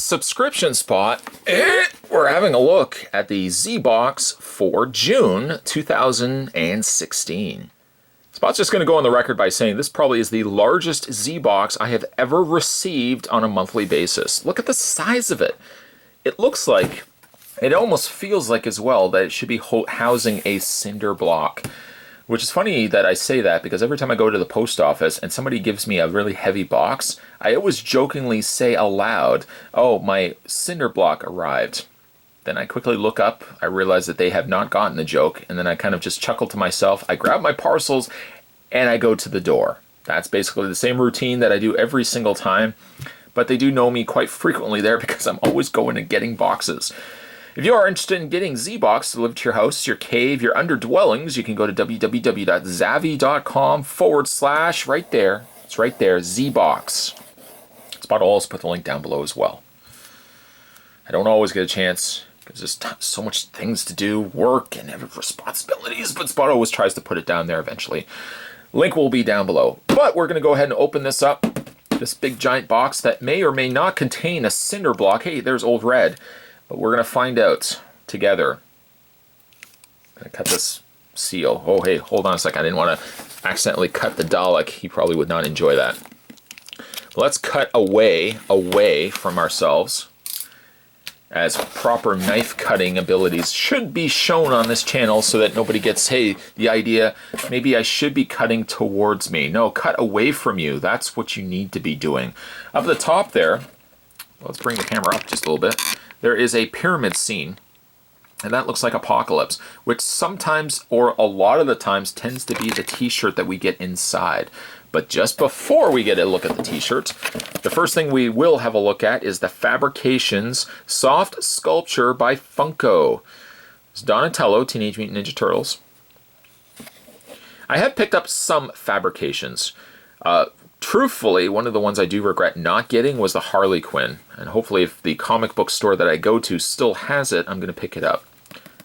subscription spot, we're having a look at the Zbox for June 2016. Spot's just going to go on the record by saying this probably is the largest Zbox I have ever received on a monthly basis. Look at the size of it. It looks like, it almost feels like as well that it should be housing a cinder block. Which is funny that I say that because every time I go to the post office and somebody gives me a really heavy box, I always jokingly say aloud, "Oh, my cinder block arrived." Then I quickly look up, I realize that they have not gotten the joke, and then I kind of just chuckle to myself. I grab my parcels and I go to the door. That's basically the same routine that I do every single time, but they do know me quite frequently there because I'm always going and getting boxes. If you are interested in getting Zbox delivered to your house, your cave, your underdwellings, you can go to www.zavvy.com/ right there. It's right there, Zbox. Spot will also put the link down below as well. I don't always get a chance because there's so much things to do, work and every responsibilities, but Spot always tries to put it down there eventually. Link will be down below. But we're going to go ahead and open this up. This big giant box that may or may not contain a cinder block. Hey, there's Old Red. But we're going to find out together. I'm going to cut this seal. Oh, hey, hold on a second. I didn't want to accidentally cut the Dalek. He probably would not enjoy that. Let's cut away from ourselves, as proper knife cutting abilities should be shown on this channel so that nobody gets, hey, the idea, maybe I should be cutting towards me. No, cut away from you. That's what you need to be doing. Up at the top there, let's bring the camera up just a little bit. There is a pyramid scene, and that looks like Apocalypse, which sometimes, or a lot of the times, tends to be the t-shirt that we get inside. But just before we get a look at the t-shirt, the first thing we will have a look at is the Fabrications Soft Sculpture by Funko. It's Donatello, Teenage Mutant Ninja Turtles. I have picked up some Fabrications. Truthfully, one of the ones I do regret not getting was the Harley Quinn. And hopefully if the comic book store that I go to still has it, I'm going to pick it up.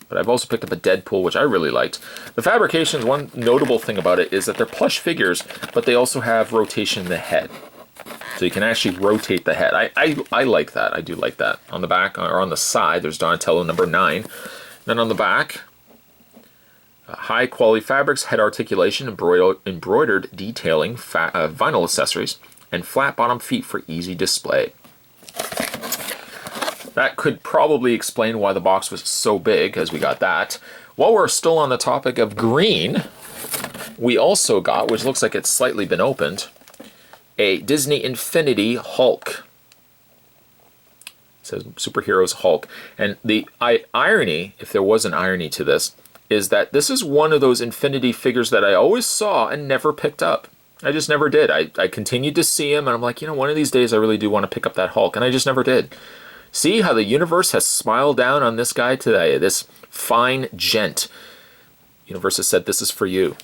But I've also picked up a Deadpool, which I really liked. The Fabrications, one notable thing about it is that they're plush figures, but they also have rotation in the head. So you can actually rotate the head. I like that. I do like that. On the back, or on the side, there's Donatello number 9. Then on the back, high quality fabrics, head articulation, embroidered detailing, vinyl accessories, and flat bottom feet for easy display. That could probably explain why the box was so big, as we got that. While we're still on the topic of green, we also got, which looks like it's slightly been opened, a Disney Infinity Hulk. It says Superheroes Hulk. And the irony, if there was an irony to this, is that this is one of those Infinity figures that I always saw and never picked up. I just never did. I continued to see him, and I'm like, you know, one of these days I really do want to pick up that Hulk, and I just never did. See how the universe has smiled down on this guy today, this fine gent. Universe has said, this is for you.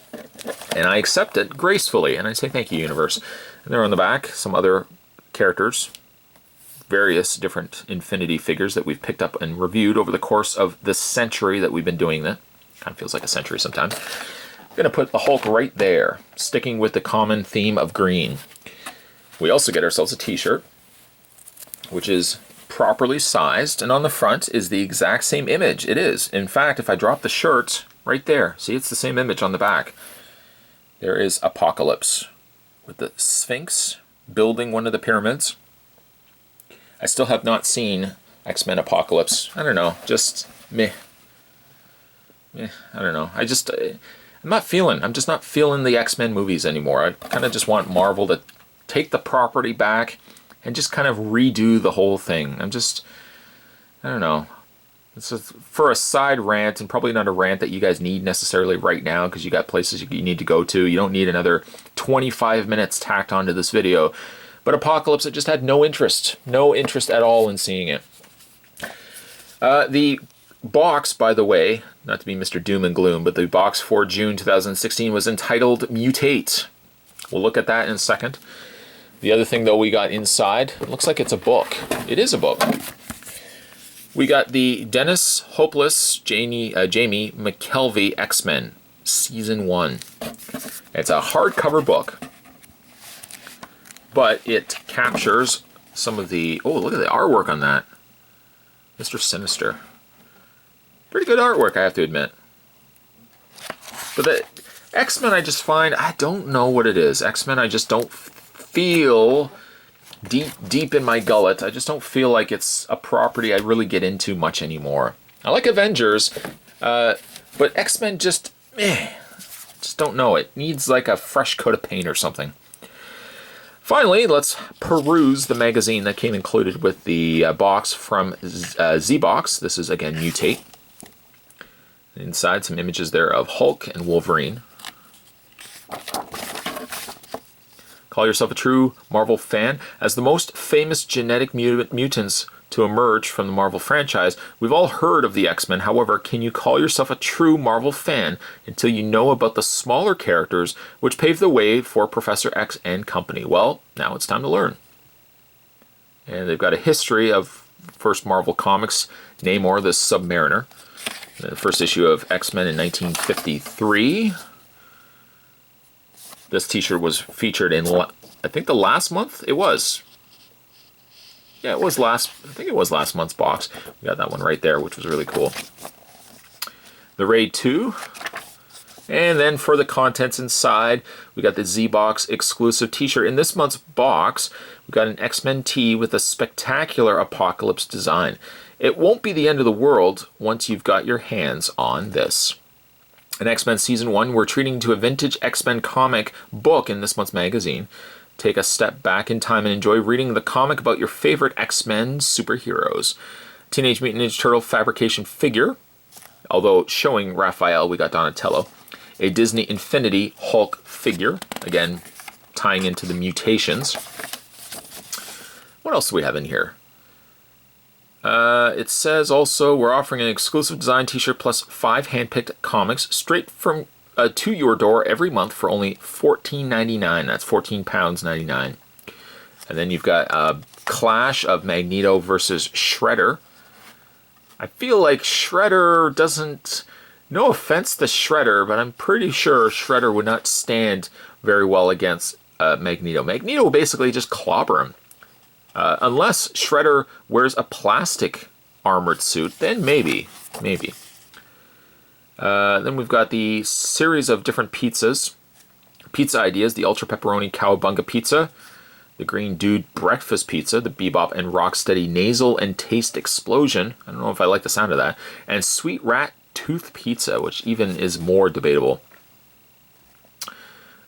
And I accept it gracefully, and I say thank you, universe. And there on the back, some other characters, various different Infinity figures that we've picked up and reviewed over the course of the century that we've been doing that. Kind of feels like a century sometimes. I'm going to put the Hulk right there, sticking with the common theme of green. We also get ourselves a t-shirt, which is properly sized, and on the front is the exact same image. It is. In fact, if I drop the shirt right there, see, it's the same image on the back. There is Apocalypse with the Sphinx building one of the pyramids. I still have not seen X-Men Apocalypse. I don't know, just meh. I don't know. I'm just not feeling the X-Men movies anymore. I kind of just want Marvel to take the property back and just kind of redo the whole thing. I don't know. It's for a side rant, and probably not a rant that you guys need necessarily right now because you got places you need to go to. You don't need another 25 minutes tacked onto this video. But Apocalypse, I just had no interest at all in seeing it. The box, by the way, not to be Mr. Doom and Gloom, but the box for June 2016 was entitled Mutate. We'll look at that in a second. The other thing, though, we got inside, it looks like it's a book. It is a book. We got the Dennis Hopeless Jamie McKelvey X-Men Season 1. It's a hardcover book, but it captures some of the... Oh, look at the artwork on that. Mr. Sinister. Pretty good artwork, I have to admit. But the X-Men, I just find... I don't know what it is. X-Men, I just don't feel... Deep in my gullet, I just don't feel like it's a property I really get into much anymore. I like Avengers, but X-Men just don't know. It needs like a fresh coat of paint or something. Finally, let's peruse the magazine that came included with the box from Zbox. This is, again, Mutate. Inside, some images there of Hulk and Wolverine. Call yourself a true Marvel fan. As the most famous genetic mutants to emerge from the Marvel franchise, we've all heard of the X-Men. However, can you call yourself a true Marvel fan until you know about the smaller characters which paved the way for Professor X and company? Well, now it's time to learn. And they've got a history of first Marvel comics, Namor the Submariner. The first issue of X-Men in 1953. This t-shirt was featured in, I think, the last month? It was. Yeah, it was last, I think it was last month's box. We got that one right there, which was really cool. The Raid 2. And then for the contents inside, we got the Zbox exclusive t-shirt. In this month's box, we got an X-Men tee with a spectacular Apocalypse design. It won't be the end of the world once you've got your hands on this. In X-Men Season 1, we're treating to a vintage X-Men comic book in this month's magazine. Take a step back in time and enjoy reading the comic about your favorite X-Men superheroes. Teenage Mutant Ninja Turtle fabrication figure, although showing Raphael, we got Donatello. A Disney Infinity Hulk figure, again, tying into the mutations. What else do we have in here? It says also we're offering an exclusive design t-shirt plus 5 hand-picked comics straight from to your door every month for only $14.99. That's £14.99. And then you've got a clash of Magneto versus Shredder. I feel like Shredder doesn't... No offense to Shredder, but I'm pretty sure Shredder would not stand very well against Magneto. Magneto will basically just clobber him. Unless Shredder wears a plastic armored suit, then maybe. Then we've got the series of different pizzas. Pizza ideas, the Ultra Pepperoni Cowabunga Pizza, the Green Dude Breakfast Pizza, the Bebop and Rocksteady Nasal and Taste Explosion. I don't know if I like the sound of that. And Sweet Rat Tooth Pizza, which even is more debatable.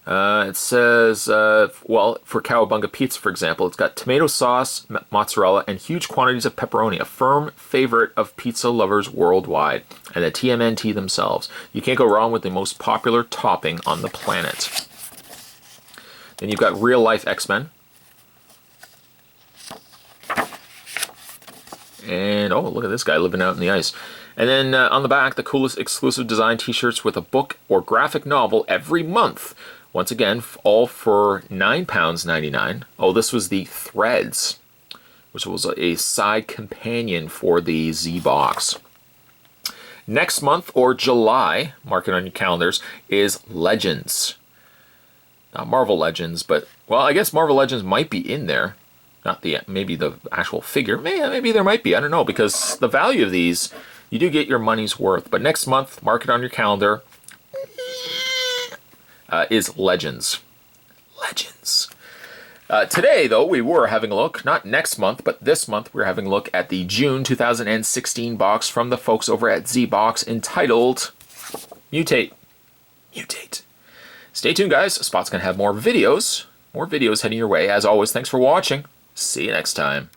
It says, well, for Cowabunga Pizza, for example, it's got tomato sauce, mozzarella, and huge quantities of pepperoni, a firm favorite of pizza lovers worldwide, and the TMNT themselves. You can't go wrong with the most popular topping on the planet. Then you've got real-life X-Men. And, oh, look at this guy living out in the ice. And then on the back, the coolest exclusive design t-shirts with a book or graphic novel every month. Once again, all for £9.99. Oh, this was the Threads, which was a side companion for the Zbox. Next month, or July, mark it on your calendars, is Legends. Not Marvel Legends, but, well, I guess Marvel Legends might be in there. Not the, maybe the actual figure. Maybe there might be, I don't know, because the value of these, you do get your money's worth. But next month, mark it on your calendar, is Legends. Legends. Today, though, we were having a look, not next month, but this month, we're having a look at the June 2016 box from the folks over at Zbox entitled Mutate. Mutate. Stay tuned, guys. Spot's going to have more videos heading your way. As always, thanks for watching. See you next time.